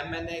MNA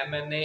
MNA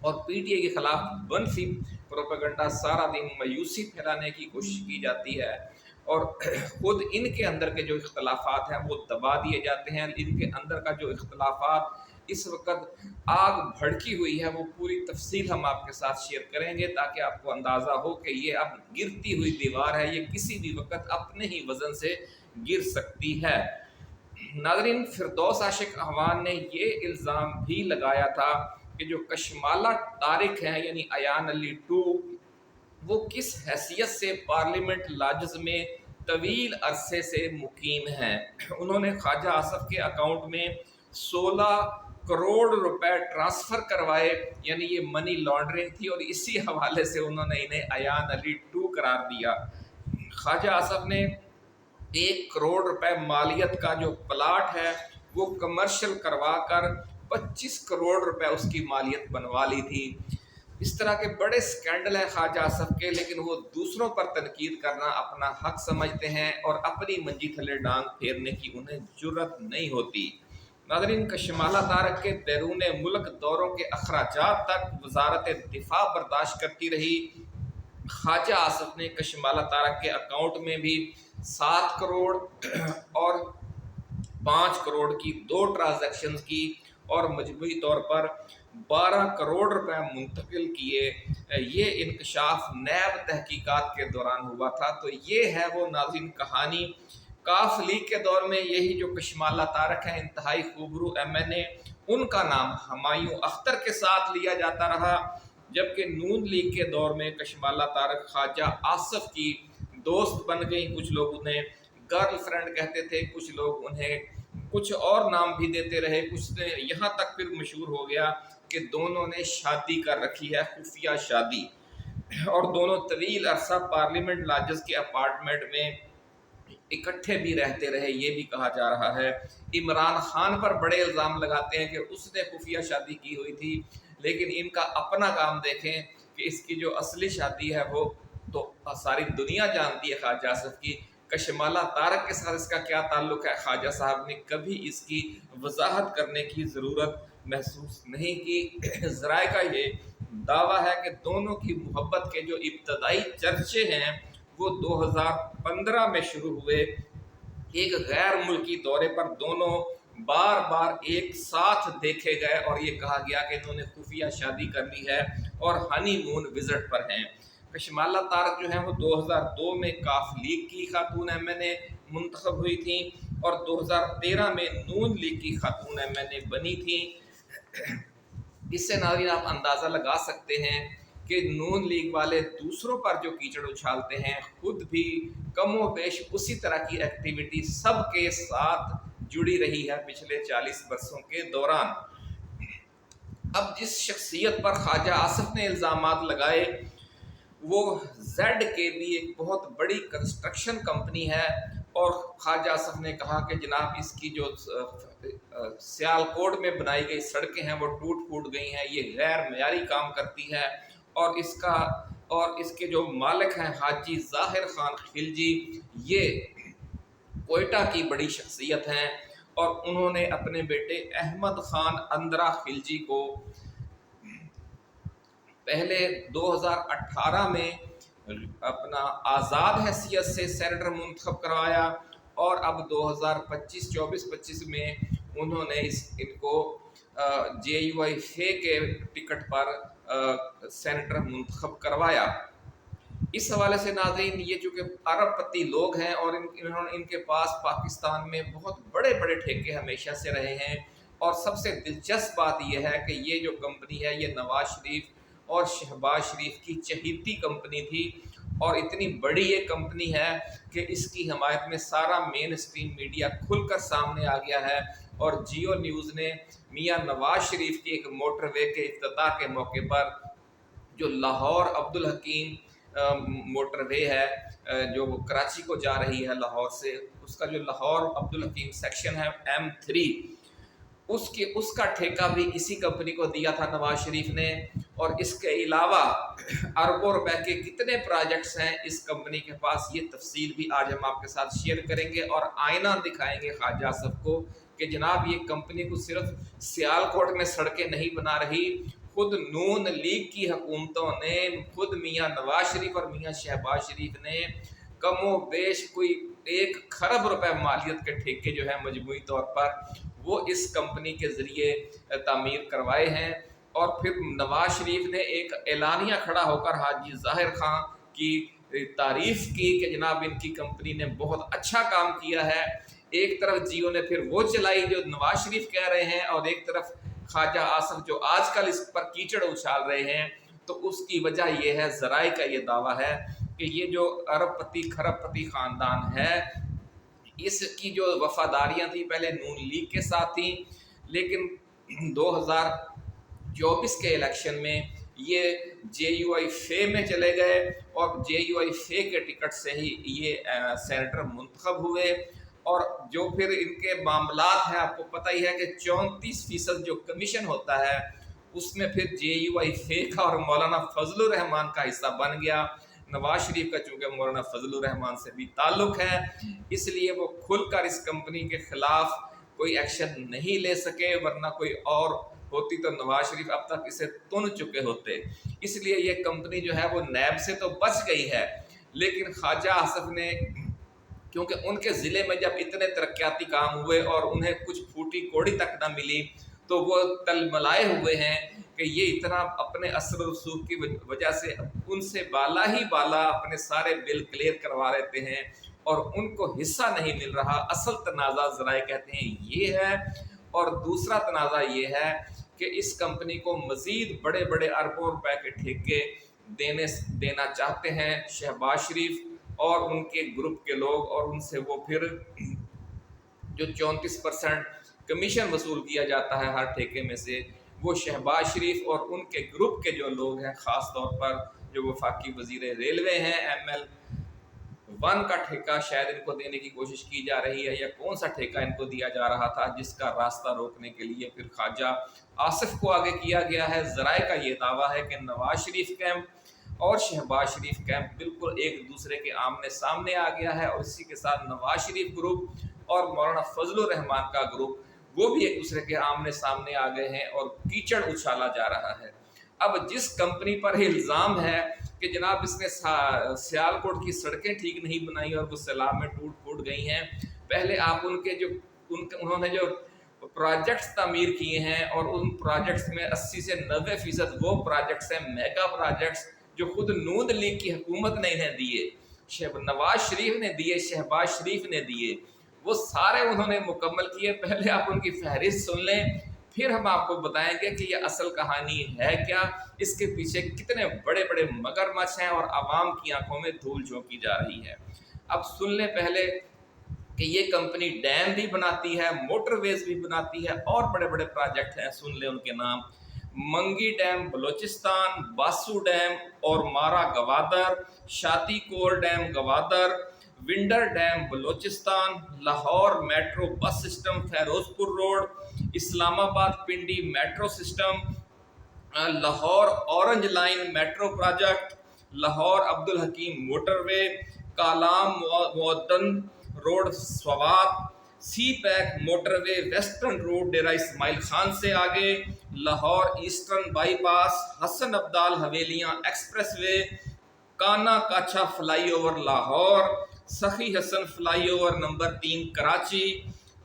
اور P T I کے خلاف منفی پروپیگنڈا سارا دن مایوسی پھیلانے کی کوشش کی جاتی ہے، اور خود ان کے اندر کے جو اختلافات ہیں وہ دبا دیے جاتے ہیں۔ ان کے اندر کا جو اختلافات اس وقت آگ بھڑکی ہوئی ہے، وہ پوری تفصیل ہم آپ کے ساتھ شیئر کریں گے تاکہ آپ کو اندازہ ہو کہ یہ اب گرتی ہوئی دیوار ہے، یہ کسی بھی وقت اپنے ہی وزن سے گر سکتی ہے۔ ناظرین، فردوس عاشق اخوان نے یہ الزام بھی لگایا تھا کہ جو کشمالہ طارق ہیں یعنی ایان علی ٹو، وہ کس حیثیت سے پارلیمنٹ لاجز میں طویل عرصے سے مقیم ہیں۔ انہوں نے خواجہ آصف کے اکاؤنٹ میں 16 کروڑ روپے ٹرانسفر کروائے، یعنی یہ منی لانڈرنگ تھی، اور اسی حوالے سے انہوں نے انہیں ایان علی ٹو قرار دیا۔ خواجہ آصف نے 1 کروڑ روپے مالیت کا جو پلاٹ ہے وہ کمرشل کروا کر 25 کروڑ روپے اس کی مالیت بنوا لی تھی۔ اس طرح کے بڑے سکینڈل ہیں خواجہ آصف کے، لیکن وہ دوسروں پر تنقید کرنا اپنا حق سمجھتے ہیں اور اپنی منجی تھلے ڈانگ پھیرنے کی انہیں جرت نہیں ہوتی۔ ناظرین، کشمالہ طارق کے بیرون ملک دوروں کے اخراجات تک وزارت دفاع برداشت کرتی رہی۔ خواجہ آصف نے کشمالہ طارق کے اکاؤنٹ میں بھی 7 کروڑ اور 5 کروڑ کی 2 ٹرانزیکشنز کی اور مجموعی طور پر 12 کروڑ روپے منتقل کیے۔ یہ انکشاف نیب تحقیقات کے دوران ہوا تھا۔ تو یہ ہے وہ ناظرین کہانی۔ کاف لیگ کے دور میں یہی جو کشمالہ طارق ہیں، انتہائی خوبرو ایم این اے، ان کا نام ہمایوں اختر کے ساتھ لیا جاتا رہا، جبکہ نون لیگ کے دور میں کشمالہ طارق خواجہ آصف کی دوست بن گئیں۔ کچھ لوگ انہیں گرل فرینڈ کہتے تھے، کچھ لوگ انہیں کچھ اور نام بھی دیتے رہے، کچھ نے یہاں تک پھر مشہور ہو گیا کہ دونوں نے شادی کر رکھی ہے، خفیہ شادی، اور دونوں طویل عرصہ پارلیمنٹ لاجز کے اپارٹمنٹ میں اکٹھے بھی رہتے رہے۔ یہ بھی کہا جا رہا ہے عمران خان پر بڑے الزام لگاتے ہیں کہ اس نے خفیہ شادی کی ہوئی تھی، لیکن ان کا اپنا کام دیکھیں کہ اس کی جو اصلی شادی ہے وہ تو ساری دنیا جانتی ہے خواجہ آصف کی۔ کشمالہ طارق کے ساتھ اس کا کیا تعلق ہے، خواجہ صاحب نے کبھی اس کی وضاحت کرنے کی ضرورت محسوس نہیں کی۔ ذرائع کا یہ دعویٰ ہے کہ دونوں کی محبت کے جو ابتدائی چرچے ہیں وہ 2015 میں شروع ہوئے۔ ایک غیر ملکی دورے پر دونوں بار بار ایک ساتھ دیکھے گئے اور یہ کہا گیا کہ انہوں نے خفیہ شادی کر لی ہے اور ہنی مون وزٹ پر ہیں۔ کشمالہ طارق جو ہیں وہ 2002 میں کاف لیگ کی خاتون ایم این اے منتخب ہوئی تھیں اور 2013 میں نون لیگ کی خاتون ایم این اے بنی تھیں۔ اس سے ناظرین آپ اندازہ لگا سکتے ہیں کہ نون لیگ والے دوسروں پر جو کیچڑ اچھالتے ہیں، خود بھی کم و بیش اسی طرح کی ایکٹیویٹی سب کے ساتھ جڑی رہی ہے پچھلے 40 برسوں کے دوران۔ اب جس شخصیت پر خواجہ آصف نے الزامات لگائے وہ زیڈ کے بھی ایک بہت بڑی کنسٹرکشن کمپنی ہے، اور خواجہ آصف نے کہا کہ جناب اس کی جو سیالکوٹ میں بنائی گئی سڑکیں ہیں وہ ٹوٹ پھوٹ گئی ہیں، یہ غیر معیاری کام کرتی ہے، اور اس کے جو مالک ہیں حاجی ظاہر خان خلجی، یہ کوئٹہ کی بڑی شخصیت ہیں، اور انہوں نے اپنے بیٹے احمد خان اندرا خلجی کو پہلے 2018 میں اپنا آزاد حیثیت سے سینیٹر منتخب کروایا، اور اب 2024-25 میں انہوں نے ان کو جے یو آئی فے کے ٹکٹ پر سینیٹر منتخب کروایا۔ اس حوالے سے ناظرین یہ چونکہ ارب پتی لوگ ہیں اور ان کے پاس پاکستان میں بہت بڑے بڑے ٹھیکے ہمیشہ سے رہے ہیں، اور سب سے دلچسپ بات یہ ہے کہ یہ جو کمپنی ہے یہ نواز شریف اور شہباز شریف کی چہیتی کمپنی تھی، اور اتنی بڑی یہ کمپنی ہے کہ اس کی حمایت میں سارا مین اسٹریم میڈیا کھل کر سامنے آ گیا ہے، اور جیو نیوز نے میاں نواز شریف کی ایک موٹر وے کے افتتاح کے موقع پر جو لاہور عبدالحکیم موٹر وے ہے جو کراچی کو جا رہی ہے لاہور سے، اس کا جو لاہور عبدالحکیم سیکشن ہے M3، اس کا ٹھیکہ بھی اسی کمپنی کو دیا تھا نواز شریف نے، اور اس کے علاوہ اربوں روپے کے کتنے پروجیکٹس ہیں اس کمپنی کے پاس، یہ تفصیل بھی آج ہم آپ کے ساتھ شیئر کریں گے، اور آئینہ دکھائیں گے خواجہ آصف کو کہ جناب یہ کمپنی کو صرف سیالکوٹ میں سڑکیں نہیں بنا رہی، خود نون لیگ کی حکومتوں نے، خود میاں نواز شریف اور میاں شہباز شریف نے کم و بیش کوئی 1 کھرب روپے مالیت کے ٹھیکے جو ہے مجموعی طور پر وہ اس کمپنی کے ذریعے تعمیر کروائے ہیں۔ اور پھر نواز شریف نے ایک اعلانیہ کھڑا ہو کر حاجی ظاہر خان کی تعریف کی کہ جناب ان کی کمپنی نے بہت اچھا کام کیا ہے۔ ایک طرف جیو نے پھر وہ چلائی جو نواز شریف کہہ رہے ہیں، اور ایک طرف خواجہ آصف جو آج کل اس پر کیچڑ اچھال رہے ہیں۔ تو اس کی وجہ یہ ہے، ذرائع کا یہ دعویٰ ہے کہ یہ جو ارب پتی کھرب پتی خاندان ہے، اس کی جو وفاداریاں تھیں پہلے نون لیگ کے ساتھ تھیں، لیکن 2024 کے الیکشن میں یہ جے یو آئی فے میں چلے گئے، اور جے یو آئی فے کے ٹکٹ سے ہی یہ سینیٹر منتخب ہوئے۔ اور جو پھر ان کے معاملات ہیں، آپ کو پتہ ہی ہے کہ 34% جو کمیشن ہوتا ہے اس میں پھر جے یو آئی فے کا اور مولانا فضل الرحمان کا حصہ بن گیا۔ نواز شریف کا چونکہ مولانا فضل الرحمان سے بھی تعلق ہے، اس لیے وہ کھل کر اس کمپنی کے خلاف کوئی ایکشن نہیں لے سکے، ورنہ کوئی اور ہوتی تو نواز شریف اب تک اسے تن چکے ہوتے۔ اس لیے یہ کمپنی جو ہے وہ نیب سے تو بچ گئی ہے، لیکن خواجہ آصف نے، کیونکہ ان کے ضلع میں جب اتنے ترقیاتی کام ہوئے اور انہیں کچھ پھوٹی کوڑی تک نہ ملی، تو وہ تلملائے ہوئے ہیں کہ یہ اتنا اپنے اثر و رسوخ کی وجہ سے ان سے بالا ہی بالا اپنے سارے بل کلیئر کروا لیتے ہیں، اور ان کو حصہ نہیں مل رہا۔ اصل تنازع ذرائع کہتے ہیں یہ ہے، اور دوسرا تنازع یہ ہے کہ اس کمپنی کو مزید بڑے بڑے اربوں روپے کے ٹھیکے دینا چاہتے ہیں شہباز شریف اور ان کے گروپ کے لوگ، اور ان سے وہ پھر جو 34% کمیشن وصول کیا جاتا ہے ہر ٹھیکے میں سے، وہ شہباز شریف اور ان کے گروپ کے جو لوگ ہیں، خاص طور پر جو وفاقی وزیر ریلوے ہیں، ML1 کا ٹھیکہ شاید ان کو دینے کی کوشش کی جا رہی ہے، یا کون سا ٹھیکہ ان کو دیا جا رہا تھا جس کا راستہ روکنے کے لیے پھر خواجہ آصف کو آگے کیا گیا ہے۔ ذرائع کا یہ دعویٰ ہے کہ نواز شریف کیمپ اور شہباز شریف کیمپ بالکل ایک دوسرے کے آمنے سامنے آ گیا ہے، اور اسی کے ساتھ نواز شریف گروپ اور مولانا فضل الرحمان کا گروپ وہ بھی ایک دوسرے کے آمنے سامنے آ گئے ہیں، اور کیچڑ اچھالا جا رہا ہے۔ اب جس کمپنی پر الزام ہے کہ جناب اس نے سیالکوٹ کی سڑکیں ٹھیک نہیں بنائی اور وہ سیلاب میں ٹوٹ پھوٹ گئی ہیں، پہلے آپ انہوں نے جو پروجیکٹس تعمیر کیے ہیں، اور ان پروجیکٹس میں 80 سے 90% وہ پروجیکٹس ہیں میگا پروجیکٹس جو خود نون لیگ کی حکومت نے انہیں دیے، نواز شریف نے دیے، شہباز شریف نے دیے، وہ سارے انہوں نے مکمل کیے۔ پہلے آپ ان کی فہرست سن لیں، پھر ہم آپ کو بتائیں گے کہ یہ اصل کہانی ہے کیا، اس کے پیچھے کتنے بڑے بڑے مگرمچھ ہیں اور عوام کی آنکھوں میں دھول جھونکی جا رہی ہے۔ اب سن لیں پہلے کہ یہ کمپنی ڈیم بھی بناتی ہے، موٹر ویز بھی بناتی ہے، اور بڑے بڑے پروجیکٹ ہیں، سن لیں ان کے نام: منگی ڈیم بلوچستان، باسو ڈیم اور مارا Gwadar, Shadi Kaur dam Gwadar, Winder dam Balochistan, Lahore metro bus system Ferozepur road, Islamabad Pindi metro system, Lahore orange line metro project, Lahore Abdul Hakim motorway, Kalam Madyan road Swat, CPEC motorway western road Dera Ismail Khan سے آگے، Lahore eastern bypass, Hasan Abdal Havelian expressway, Kana Kacha flyover Lahore, Sakhi Hasan flyover number 3 Karachi,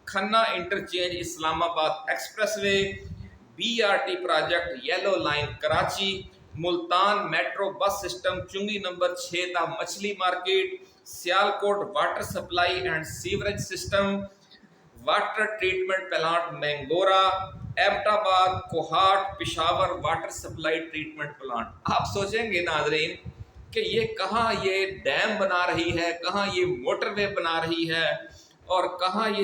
Khanna interchange Islamabad expressway, BRT project yellow line Karachi, Multan metro bus system Chungi number 6 تا Machhli market, Sialkot water supply and sewerage system, water treatment plant Mingora, Abbottabad, Kohat, Peshawar water supply treatment plant. آپ سوچیں گے ناظرین کہ یہ کہاں یہ dam بنا رہی ہے، کہاں یہ موٹر وے بنا رہی ہے، اور کہاں یہ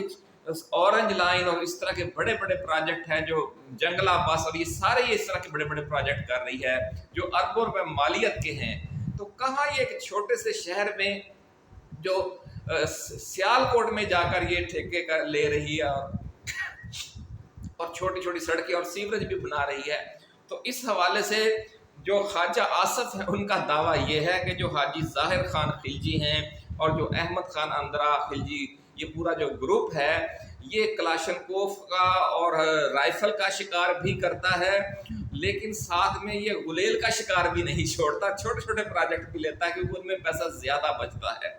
اورنج لائن اور اس طرح کے بڑے بڑے پروجیکٹ ہیں جو جنگلہ بس، اور یہ سارے اس طرح کے بڑے بڑے پروجیکٹ کر رہی ہے جو اربوں روپے مالیت کے ہیں۔ تو کہاں یہ ایک چھوٹے سے شہر میں جو سیالکوٹ میں جا کر یہ ٹھیکے کا لے رہی ہے، اور چھوٹی چھوٹی سڑکیں اور سیوریج بھی بنا رہی ہے۔ تو اس حوالے سے جو خواجہ آصف ہیں ان کا دعویٰ یہ ہے کہ جو حاجی ظاہر خان خلجی ہیں اور جو احمد خان اندرا خلجی، یہ پورا جو گروپ ہے، یہ کلاشنکوف کا اور رائفل کا شکار بھی کرتا ہے، لیکن ساتھ میں یہ غلیل کا شکار بھی نہیں چھوڑتا، چھوٹے چھوٹے پروجیکٹ بھی لیتا ہے کیونکہ ان میں پیسہ زیادہ بچتا ہے۔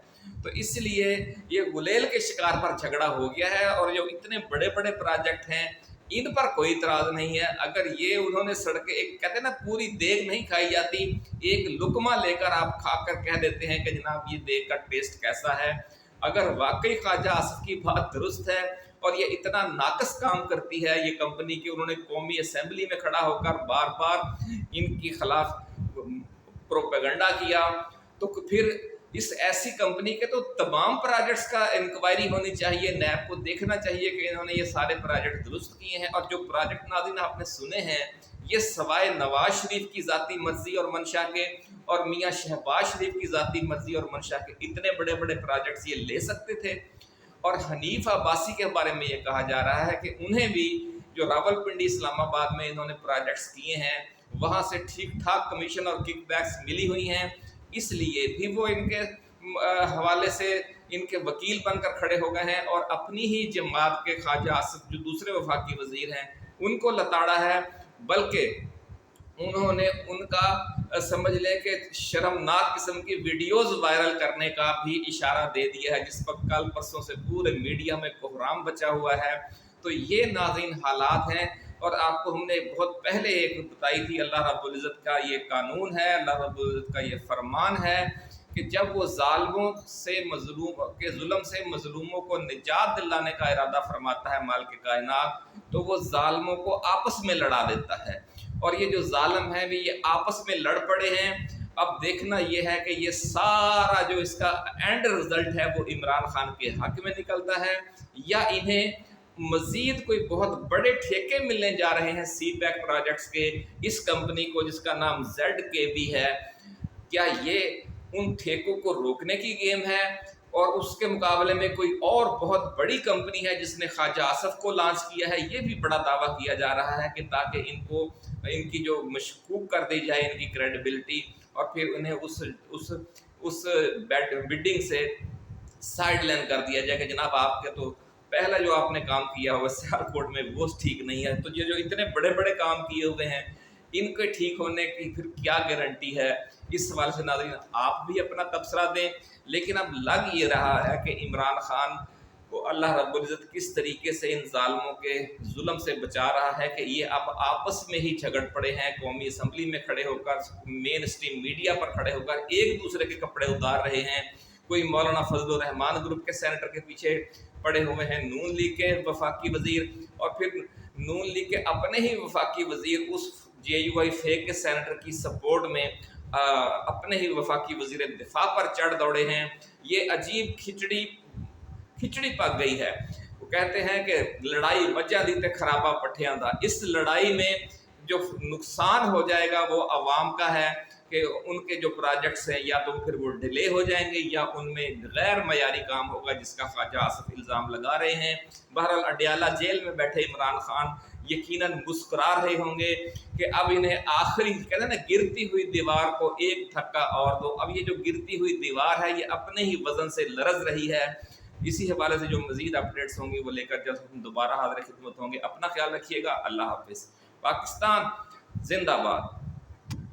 تو اس لیے یہ غلیل کے شکار پر جھگڑا ہو گیا ہے، اور جو اتنے بڑے بڑے پروجیکٹ ہیں ان پر کوئی اعتراض نہیں ہے۔ اگر یہ انہوں نے سڑکیں، ایک کہتے ہیں نا پوری دیگ نہیں کھائی جاتی، ایک لقمہ لے کر آپ کھا کر کہہ دیتے ہیں کہ جناب یہ دیگ کا ٹیسٹ کیسا ہے۔ اگر واقعی خواجہ آصف کی بات درست ہے اور یہ اتنا ناقص کام کرتی ہے یہ کمپنی کی، انہوں نے قومی اسمبلی میں کھڑا ہو کر بار بار ان کی خلاف پروپیگنڈا کیا، تو پھر اس ایسی کمپنی کے تو تمام پروجیکٹس کا انکوائری ہونی چاہیے، نیب کو دیکھنا چاہیے کہ انہوں نے یہ سارے پروجیکٹ درست کیے ہیں۔ اور جو پروجیکٹ ناظرین آپ نے سنے ہیں یہ سوائے نواز شریف کی ذاتی مرضی اور منشا کے اور میاں شہباز شریف کی ذاتی مرضی اور منشا کے اتنے بڑے بڑے پروجیکٹس یہ لے سکتے تھے۔ اور حنیف عباسی کے بارے میں یہ کہا جا رہا ہے کہ انہیں بھی جو راول پنڈی اسلام آباد میں انہوں نے پروجیکٹس کیے ہیں وہاں سے ٹھیک ٹھاک کمیشن اور کک بیکس ملی ہوئی ہیں، اس لیے بھی وہ ان کے حوالے سے ان کے وکیل بن کر کھڑے ہو گئے ہیں، اور اپنی ہی جماعت کے خواجہ آصف جو دوسرے وفاقی وزیر ہیں ان کو لتاڑا ہے، بلکہ انہوں نے ان کا سمجھ لیں کہ شرمناک قسم کی ویڈیوز وائرل کرنے کا بھی اشارہ دے دیا ہے، جس پر کل پرسوں سے پورے میڈیا میں کوہرام بچا ہوا ہے۔ تو یہ ناظرین حالات ہیں، اور آپ کو ہم نے بہت پہلے ایک بتائی تھی، اللہ رب العزت کا یہ قانون ہے، اللہ رب العزت کا یہ فرمان ہے کہ جب وہ ظالموں سے ظلم سے مظلوموں کو نجات دلانے کا ارادہ فرماتا ہے مالک کائنات، تو وہ ظالموں کو آپس میں لڑا دیتا ہے، اور یہ جو ظالم ہیں بھی یہ آپس میں لڑ پڑے ہیں۔ اب دیکھنا یہ ہے کہ یہ سارا جو اس کا اینڈ رزلٹ ہے وہ عمران خان کے حق میں نکلتا ہے، یا انہیں مزید کوئی بہت بڑے ٹھیکے ملنے جا رہے ہیں سی پیک پروجیکٹس کے، اس کمپنی کو جس کا نام زیڈ کے بھی ہے۔ کیا یہ ان ٹھیکوں کو روکنے کی گیم ہے، اور اس کے مقابلے میں کوئی اور بہت بڑی کمپنی ہے جس نے خواجہ آصف کو لانچ کیا ہے؟ یہ بھی بڑا دعویٰ کیا جا رہا ہے کہ تاکہ ان کی جو مشکوک کر دی جائے ان کی کریڈیبلٹی، اور پھر انہیں اس بڈنگ سے سائڈ لائن کر دیا جائے کہ جناب آپ کے تو پہلا جو آپ نے کام کیا ہوا سیالکوٹ میں وہ ٹھیک نہیں ہے، تو یہ جو اتنے بڑے بڑے کام کیے ہوئے ہیں ان کے ٹھیک ہونے کی پھر کیا گارنٹی ہے؟ اس سوال سے ناظرین آپ بھی اپنا تبصرہ دیں۔ لیکن اب لگ یہ رہا ہے کہ عمران خان کو اللہ رب العزت کس طریقے سے ان ظالموں کے ظلم سے بچا رہا ہے کہ یہ اب آپس میں ہی جھگڑ پڑے ہیں، قومی اسمبلی میں کھڑے ہو کر، مین اسٹریم میڈیا پر کھڑے ہو کر ایک دوسرے کے کپڑے اتار رہے ہیں۔ کوئی مولانا فضل الرحمان گروپ کے سینیٹر کے پیچھے پڑے ہوئے ہیں، نون لیگ کے وفاقی وزیر، اور پھر نون لیگ کے اپنے ہی وفاقی وزیر اس جے یو آئی فیک کے سینیٹر کی سپورٹ میں اپنے ہی وفاقی وزیر دفاع پر چڑھ دوڑے ہیں۔ یہ عجیب کھچڑی پک گئی ہے۔ وہ کہتے ہیں کہ لڑائی وجہ دی تے خرابہ پٹھیاں دا، اس لڑائی میں جو نقصان ہو جائے گا وہ عوام کا ہے، کہ ان کے جو پروجیکٹس ہیں یا تو پھر وہ ڈیلے ہو جائیں گے یا ان میں غیر معیاری کام ہوگا، جس کا خواجہ آصف الزام لگا رہے ہیں۔ بہرحال اڈیالہ جیل میں بیٹھے عمران خان یقیناً مسکرا رہے ہوں گے کہ اب انہیں آخری کہتے ہیں نا گرتی ہوئی دیوار کو ایک دھکا اور دو، اب یہ جو گرتی ہوئی دیوار ہے یہ اپنے ہی وزن سے لرز رہی ہے۔ اسی حوالے سے جو مزید اپڈیٹس ہوں گی وہ لے کر جب ہم دوبارہ حاضر خدمت ہوں گے۔ اپنا خیال رکھیے گا، اللہ حافظ۔ پاکستان زندہ باد۔